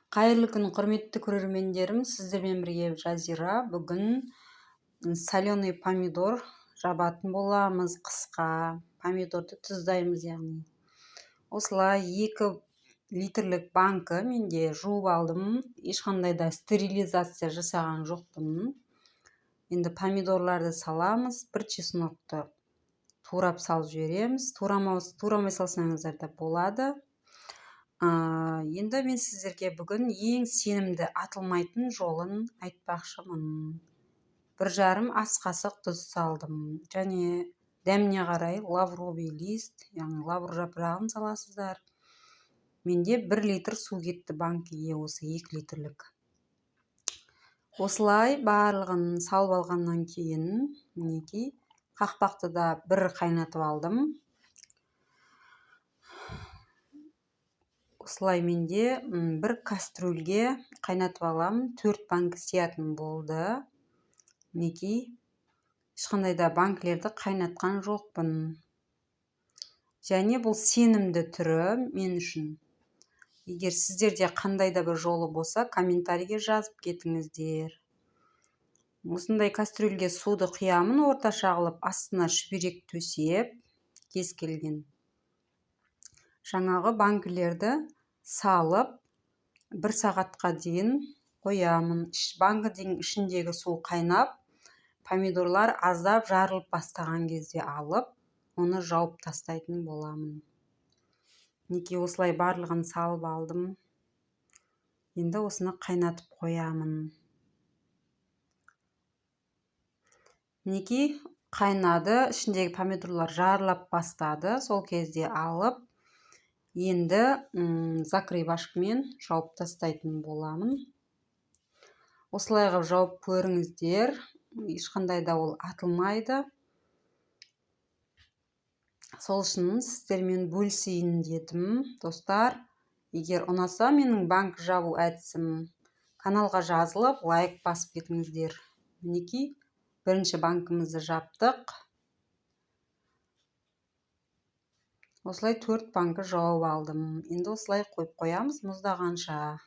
Қайырлы күн, құрметті көрермендерім, сіздермен бірге Жазира. Бүгін соленый помидор жабатын боламыз қысқа. Помидорды тұздаймыз, яғни. Осылай 2 литрлік банкі менде жуып алдым. Ешқандай да стерилизация жасаған жоқпын. Енді помидорларды саламыз, бір чесноқты турап салып жібереміз. Турамай салсаңыздар да болады. Енді мен сіздерге бүгін ең сенімді атылмайтын жолын айтпақшымын. 1,5 ас қасық тұз салдым. Және дәміне қарай лавровый лист, яғни лавр жапырағын саласыздар. Менде 1 литр су кетті банкіге, осы 2 литрлік. Осылай барлығын салып алғаннан кейін, мінекей, қақпақты да бір қайнатып алдым. Осылай менде бір кастрюльге қайнатып алам. 4 банкі сиятын болды. Мінекей, ешқандай да банкілерді қайнатқан жоқпын. Және бұл сенімді түрі мен үшін. Егер сіздерде қандай да бір жолы болса, комментарийге жазып кетіңіздер. Осындай кастрюльге суды құямын, орташа қылып, астына шүберек төсеп, кез келген. Жаңағы банкілерді салып 1 сағатқа дейін қоямын. Банкінің ішіндегі су қайнап, помидорлар аздап жарылып бастаған кезде алып, оны жауып тастайтын боламын. Неке осылай барлығын салып алдым. Енді осыны қайнатып қоямын. Неке қайнады, ішіндегі помидорлар жарылап бастады. Сол кезде алып, енді закрывашкамен жауып тастайтын боламын. Осылай ғып жауып көріңіздер. Ешқандай да ол атылмайды. Сол үшін сіздермен бөлісейін дедім. Достар, егер ұнаса менің банк жабу әдісім, каналға жазылып, лайк басып кетіңіздер. Мінекей, бірінші банкімізді жаптық. Осылай 4 банкі жауып алдым. Енді осылай қойып қоямыз мұздағанша.